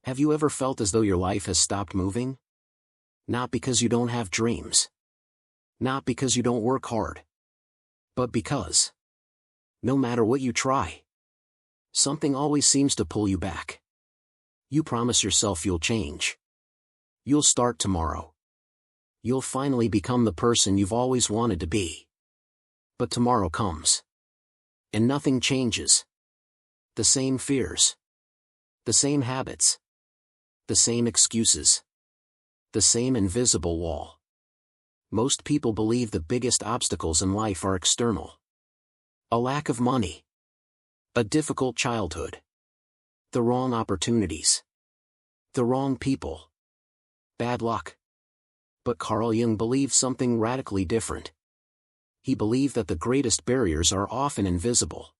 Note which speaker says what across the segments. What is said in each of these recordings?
Speaker 1: Have you ever felt as though your life has stopped moving? Not because you don't have dreams. Not because you don't work hard. But because, no matter what you try, something always seems to pull you back. You promise yourself you'll change. You'll start tomorrow. You'll finally become the person you've always wanted to be. But tomorrow comes. And nothing changes. The same fears. The same habits. The same excuses. The same invisible wall. Most people believe the biggest obstacles in life are external. A lack of money. A difficult childhood. The wrong opportunities. The wrong people. Bad luck. But Carl Jung believed something radically different. He believed that the greatest barriers are often invisible.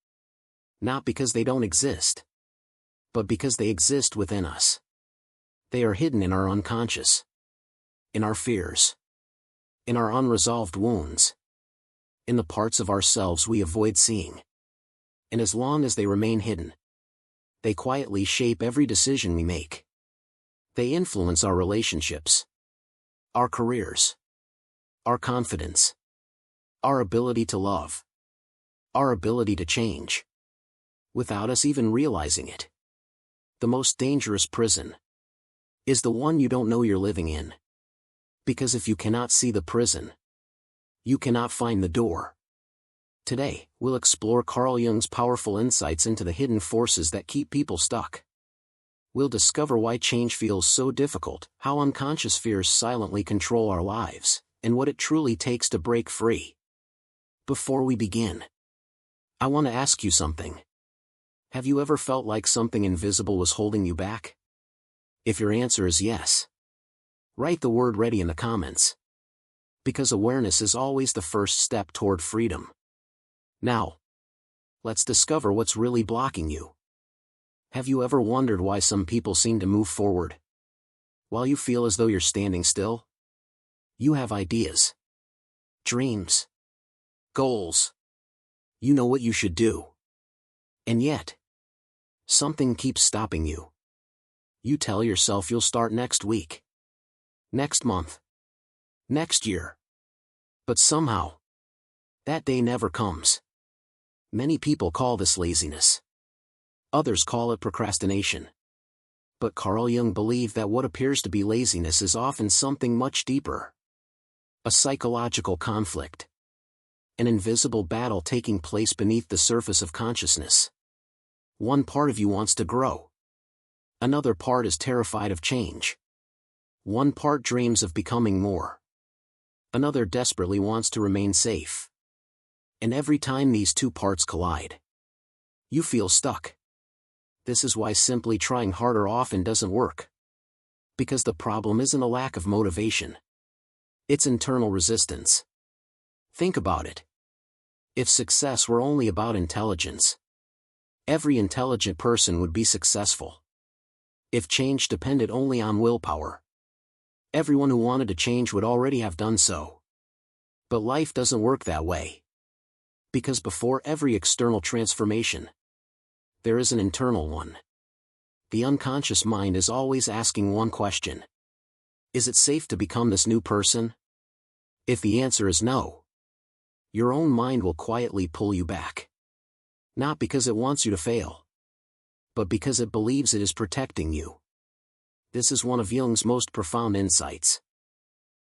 Speaker 1: Not because they don't exist, but because they exist within us. They are hidden in our unconscious. In our fears. In our unresolved wounds. In the parts of ourselves we avoid seeing. And as long as they remain hidden, they quietly shape every decision we make. They influence our relationships, our careers, our confidence, our ability to love, our ability to change, without us even realizing it. The most dangerous prison is the one you don't know you're living in. Because if you cannot see the prison, you cannot find the door. Today, we'll explore Carl Jung's powerful insights into the hidden forces that keep people stuck. We'll discover why change feels so difficult, how unconscious fears silently control our lives, and what it truly takes to break free. Before we begin, I want to ask you something. Have you ever felt like something invisible was holding you back? If your answer is yes, write the word ready in the comments. Because awareness is always the first step toward freedom. Now, let's discover what's really blocking you. Have you ever wondered why some people seem to move forward, while you feel as though you're standing still? You have ideas, dreams, goals. You know what you should do. And yet, something keeps stopping you. You tell yourself you'll start next week, next month, next year. But somehow, that day never comes. Many people call this laziness. Others call it procrastination. But Carl Jung believed that what appears to be laziness is often something much deeper. A psychological conflict. An invisible battle taking place beneath the surface of consciousness. One part of you wants to grow. Another part is terrified of change. One part dreams of becoming more. Another desperately wants to remain safe. And every time these two parts collide, you feel stuck. This is why simply trying harder often doesn't work. Because the problem isn't a lack of motivation. It's internal resistance. Think about it. If success were only about intelligence, every intelligent person would be successful. If change depended only on willpower, everyone who wanted to change would already have done so. But life doesn't work that way. Because before every external transformation, there is an internal one. The unconscious mind is always asking one question. Is it safe to become this new person? If the answer is no, your own mind will quietly pull you back. Not because it wants you to fail, but because it believes it is protecting you. This is one of Jung's most profound insights.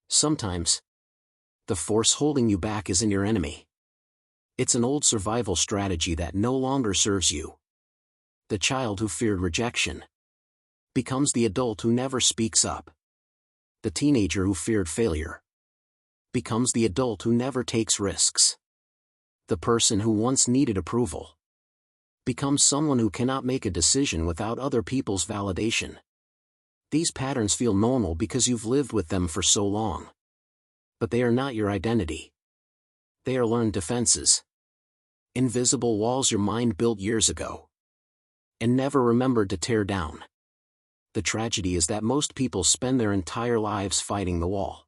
Speaker 1: Sometimes, the force holding you back isn't your enemy. It's an old survival strategy that no longer serves you. The child who feared rejection becomes the adult who never speaks up. The teenager who feared failure becomes the adult who never takes risks. The person who once needed approval becomes someone who cannot make a decision without other people's validation. These patterns feel normal because you've lived with them for so long. But they are not your identity. They are learned defenses. Invisible walls your mind built years ago and never remembered to tear down. The tragedy is that most people spend their entire lives fighting the wall,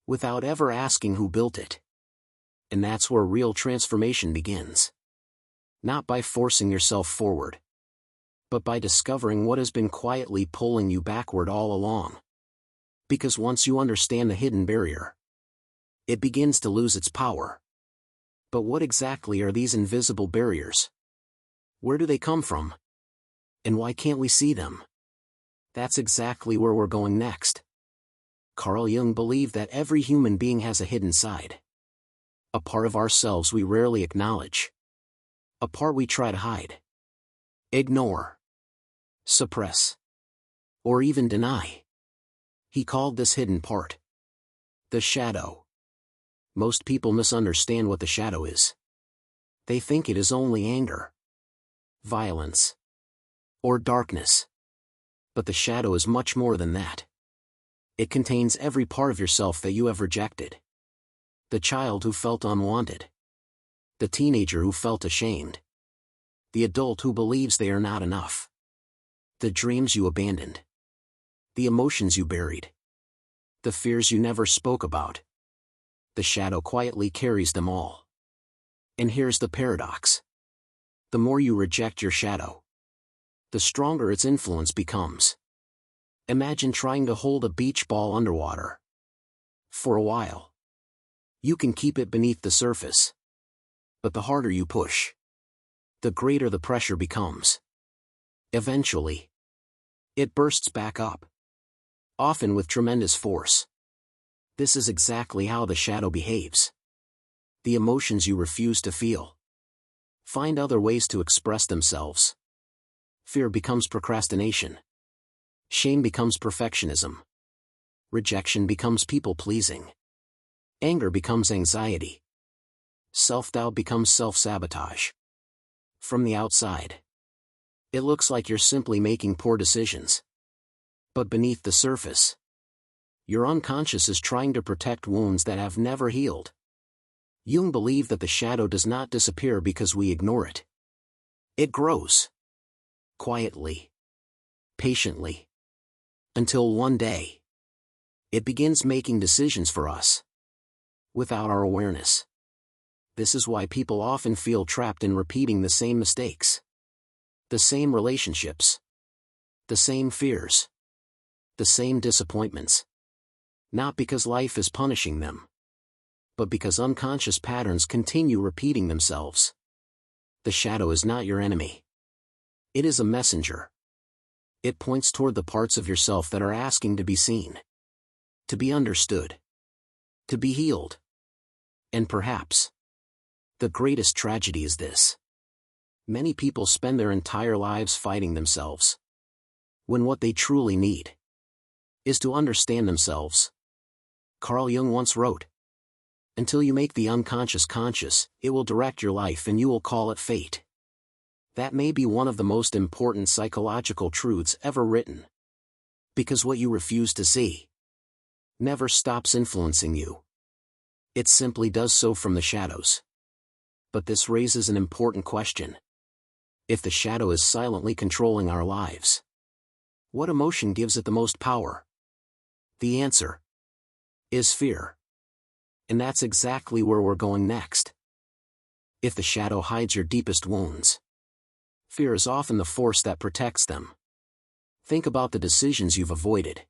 Speaker 1: without ever asking who built it. And that's where real transformation begins. Not by forcing yourself forward, but by discovering what has been quietly pulling you backward all along. Because once you understand the hidden barrier, it begins to lose its power. But what exactly are these invisible barriers? Where do they come from? And why can't we see them? That's exactly where we're going next. Carl Jung believed that every human being has a hidden side. A part of ourselves we rarely acknowledge. A part we try to hide, ignore, suppress, or even deny. He called this hidden part the shadow. Most people misunderstand what the shadow is. They think it is only anger, violence, or darkness. But the shadow is much more than that. It contains every part of yourself that you have rejected. The child who felt unwanted. The teenager who felt ashamed. The adult who believes they are not enough. The dreams you abandoned. The emotions you buried. The fears you never spoke about. The shadow quietly carries them all. And here's the paradox. The more you reject your shadow, the stronger its influence becomes. Imagine trying to hold a beach ball underwater. For a while, you can keep it beneath the surface. But the harder you push, the greater the pressure becomes. Eventually, it bursts back up. Often with tremendous force. This is exactly how the shadow behaves. The emotions you refuse to feel find other ways to express themselves. Fear becomes procrastination. Shame becomes perfectionism. Rejection becomes people-pleasing. Anger becomes anxiety. Self-doubt becomes self-sabotage. From the outside, it looks like you're simply making poor decisions. But beneath the surface, your unconscious is trying to protect wounds that have never healed. Jung believed that the shadow does not disappear because we ignore it. It grows. Quietly. Patiently. Until one day, it begins making decisions for us. Without our awareness. This is why people often feel trapped in repeating the same mistakes. The same relationships. The same fears. The same disappointments. Not because life is punishing them, but because unconscious patterns continue repeating themselves. The shadow is not your enemy. It is a messenger. It points toward the parts of yourself that are asking to be seen, to be understood, to be healed. And perhaps, the greatest tragedy is this. Many people spend their entire lives fighting themselves, when what they truly need is to understand themselves. Carl Jung once wrote, "Until you make the unconscious conscious, it will direct your life and you will call it fate." That may be one of the most important psychological truths ever written. Because what you refuse to see never stops influencing you. It simply does so from the shadows. But this raises an important question. If the shadow is silently controlling our lives, what emotion gives it the most power? The answer is fear. And that's exactly where we're going next. If the shadow hides your deepest wounds, fear is often the force that protects them. Think about the decisions you've avoided.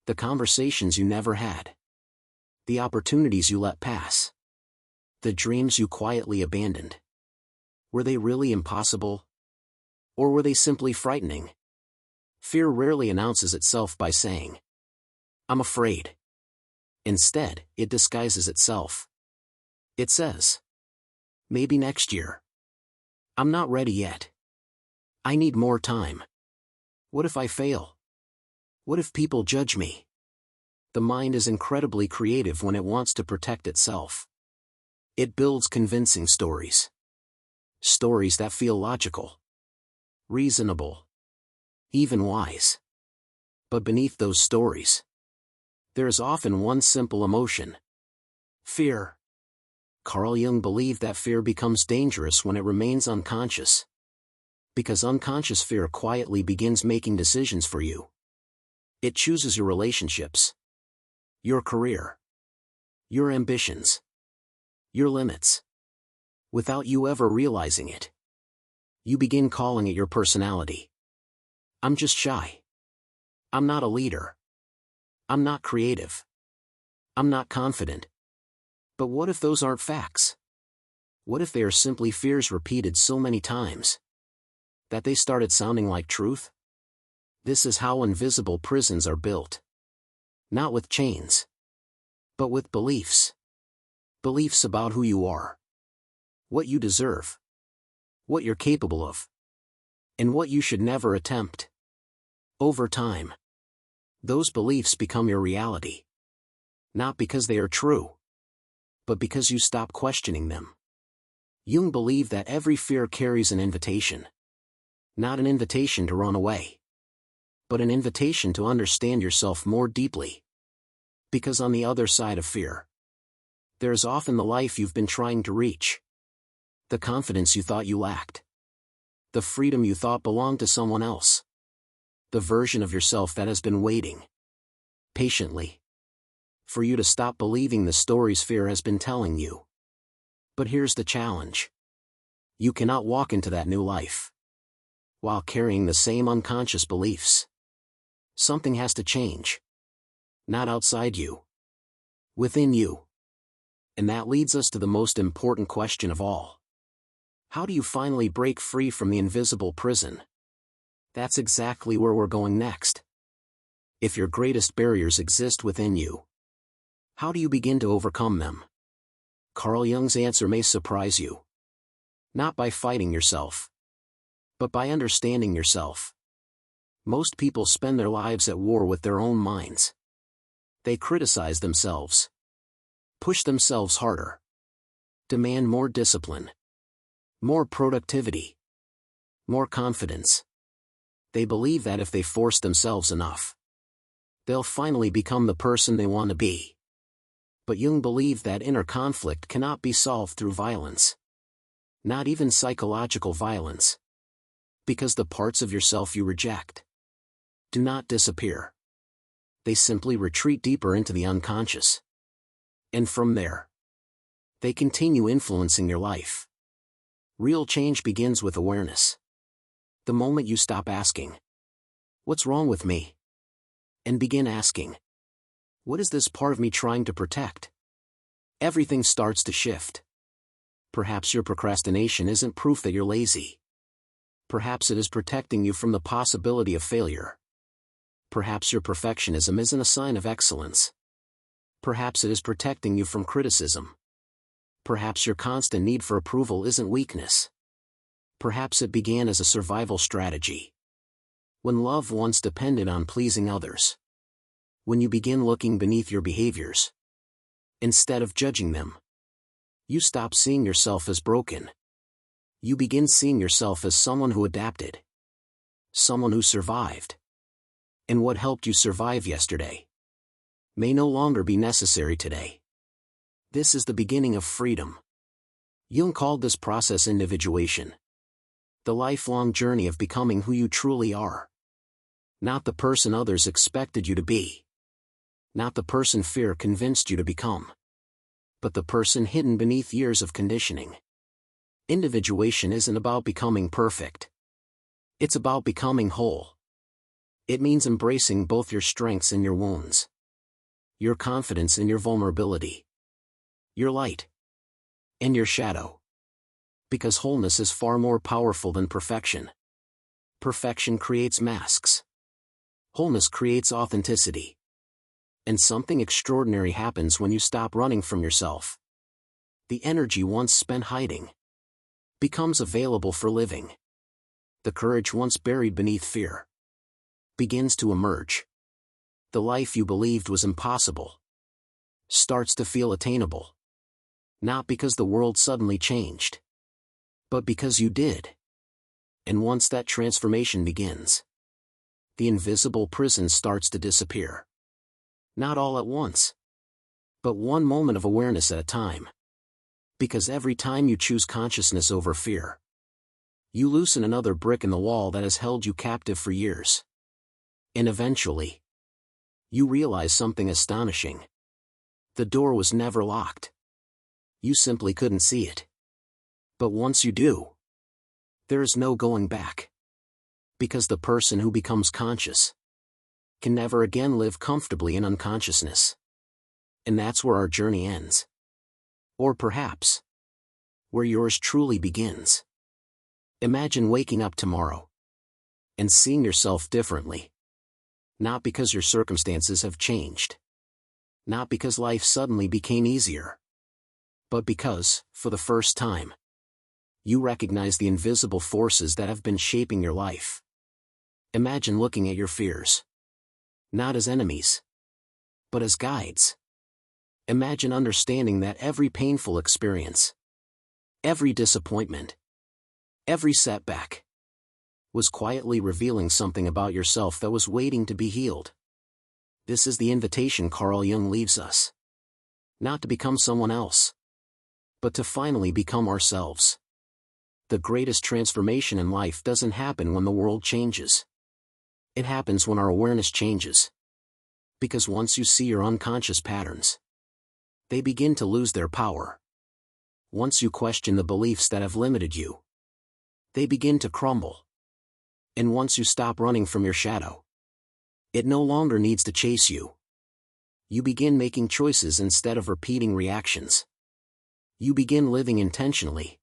Speaker 1: The conversations you never had. The opportunities you let pass. The dreams you quietly abandoned. Were they really impossible? Or were they simply frightening? Fear rarely announces itself by saying, "I'm afraid." Instead, it disguises itself. It says, "Maybe next year. I'm not ready yet. I need more time. What if I fail? What if people judge me?" The mind is incredibly creative when it wants to protect itself. It builds convincing stories. Stories that feel logical, reasonable, even wise. But beneath those stories, there is often one simple emotion. Fear. Carl Jung believed that fear becomes dangerous when it remains unconscious. Because unconscious fear quietly begins making decisions for you. It chooses your relationships, your career, your ambitions, your limits, without you ever realizing it. You begin calling it your personality. I'm just shy. I'm not a leader. I'm not creative. I'm not confident. But what if those aren't facts? What if they are simply fears repeated so many times that they started sounding like truth? This is how invisible prisons are built. Not with chains, but with beliefs. Beliefs about who you are, what you deserve, what you're capable of, and what you should never attempt. Over time, those beliefs become your reality. Not because they are true, but because you stop questioning them. Jung believed that every fear carries an invitation. Not an invitation to run away, but an invitation to understand yourself more deeply. Because on the other side of fear, there is often the life you've been trying to reach. The confidence you thought you lacked. The freedom you thought belonged to someone else. The version of yourself that has been waiting patiently for you to stop believing the stories fear has been telling you. But here's the challenge. You cannot walk into that new life while carrying the same unconscious beliefs. Something has to change. Not outside you. Within you. And that leads us to the most important question of all. How do you finally break free from the invisible prison? That's exactly where we're going next. If your greatest barriers exist within you, how do you begin to overcome them? Carl Jung's answer may surprise you. Not by fighting yourself, but by understanding yourself. Most people spend their lives at war with their own minds. They criticize themselves, push themselves harder, demand more discipline, more productivity, more confidence. They believe that if they force themselves enough, they'll finally become the person they want to be. But Jung believed that inner conflict cannot be solved through violence. Not even psychological violence. Because the parts of yourself you reject do not disappear. They simply retreat deeper into the unconscious. And from there, they continue influencing your life. Real change begins with awareness. The moment you stop asking, "What's wrong with me?" and begin asking, "What is this part of me trying to protect?" everything starts to shift. Perhaps your procrastination isn't proof that you're lazy. Perhaps it is protecting you from the possibility of failure. Perhaps your perfectionism isn't a sign of excellence. Perhaps it is protecting you from criticism. Perhaps your constant need for approval isn't weakness. Perhaps it began as a survival strategy. When love once depended on pleasing others. When you begin looking beneath your behaviors, instead of judging them, you stop seeing yourself as broken. You begin seeing yourself as someone who adapted. Someone who survived. And what helped you survive yesterday may no longer be necessary today. This is the beginning of freedom. Jung called this process individuation. The lifelong journey of becoming who you truly are. Not the person others expected you to be. Not the person fear convinced you to become. But the person hidden beneath years of conditioning. Individuation isn't about becoming perfect. It's about becoming whole. It means embracing both your strengths and your wounds. Your confidence and your vulnerability. Your light. And your shadow. Because wholeness is far more powerful than perfection. Perfection creates masks. Wholeness creates authenticity. And something extraordinary happens when you stop running from yourself. The energy once spent hiding becomes available for living. The courage once buried beneath fear begins to emerge. The life you believed was impossible starts to feel attainable. Not because the world suddenly changed, but because you did. And once that transformation begins, the invisible prison starts to disappear. Not all at once, but one moment of awareness at a time. Because every time you choose consciousness over fear, you loosen another brick in the wall that has held you captive for years. And eventually, you realize something astonishing. The door was never locked. You simply couldn't see it. But once you do, There is no going back. Because the person who becomes conscious can never again live comfortably in unconsciousness. And that's where our journey ends. Or perhaps, where yours truly begins. Imagine waking up tomorrow and seeing yourself differently. Not because your circumstances have changed. Not because life suddenly became easier. But because, for the first time, you recognize the invisible forces that have been shaping your life. Imagine looking at your fears. Not as enemies, but as guides. Imagine understanding that every painful experience, every disappointment, every setback, was quietly revealing something about yourself that was waiting to be healed. This is the invitation Carl Jung leaves us. Not to become someone else, but to finally become ourselves. The greatest transformation in life doesn't happen when the world changes. It happens when our awareness changes. Because once you see your unconscious patterns, they begin to lose their power. Once you question the beliefs that have limited you, they begin to crumble. And once you stop running from your shadow, it no longer needs to chase you. You begin making choices instead of repeating reactions. You begin living intentionally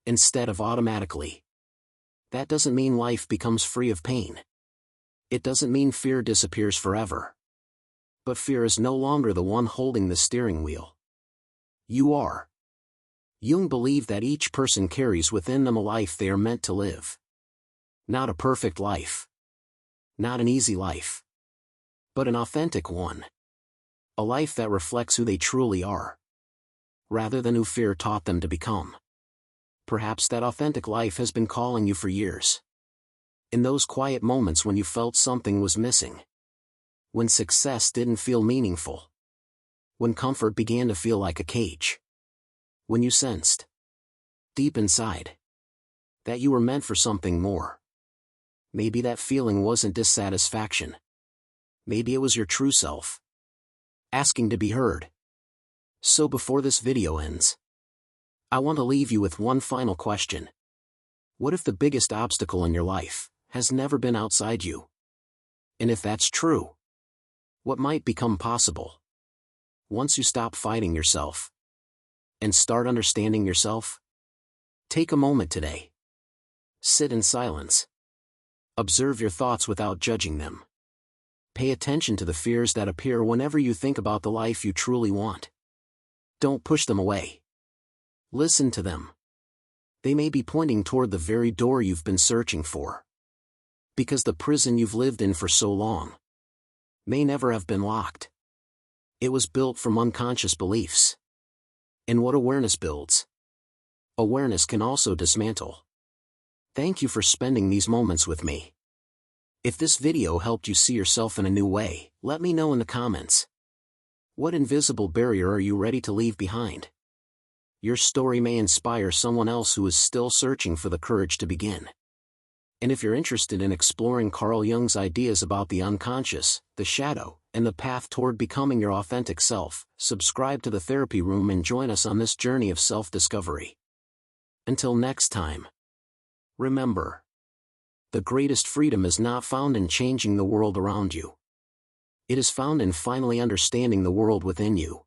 Speaker 1: instead of automatically. That doesn't mean life becomes free of pain. It doesn't mean fear disappears forever. But fear is no longer the one holding the steering wheel. You are. Jung believed that each person carries within them a life they are meant to live. Not a perfect life. Not an easy life. But an authentic one. A life that reflects who they truly are, rather than who fear taught them to become. Perhaps that authentic life has been calling you for years. In those quiet moments when you felt something was missing. When success didn't feel meaningful. When comfort began to feel like a cage. When you sensed, deep inside, that you were meant for something more. Maybe that feeling wasn't dissatisfaction. Maybe it was your true self, asking to be heard. So before this video ends, I want to leave you with one final question. What if the biggest obstacle in your life has never been outside you? And if that's true, what might become possible once you stop fighting yourself and start understanding yourself? Take a moment today. Sit in silence. Observe your thoughts without judging them. Pay attention to the fears that appear whenever you think about the life you truly want. Don't push them away. Listen to them. They may be pointing toward the very door you've been searching for. Because the prison you've lived in for so long may never have been locked. It was built from unconscious beliefs. And what awareness builds, awareness can also dismantle. Thank you for spending these moments with me. If this video helped you see yourself in a new way, let me know in the comments. What invisible barrier are you ready to leave behind? Your story may inspire someone else who is still searching for the courage to begin. And if you're interested in exploring Carl Jung's ideas about the unconscious, the shadow, and the path toward becoming your authentic self, subscribe to the Therapy Room and join us on this journey of self-discovery. Until next time. Remember, the greatest freedom is not found in changing the world around you. It is found in finally understanding the world within you.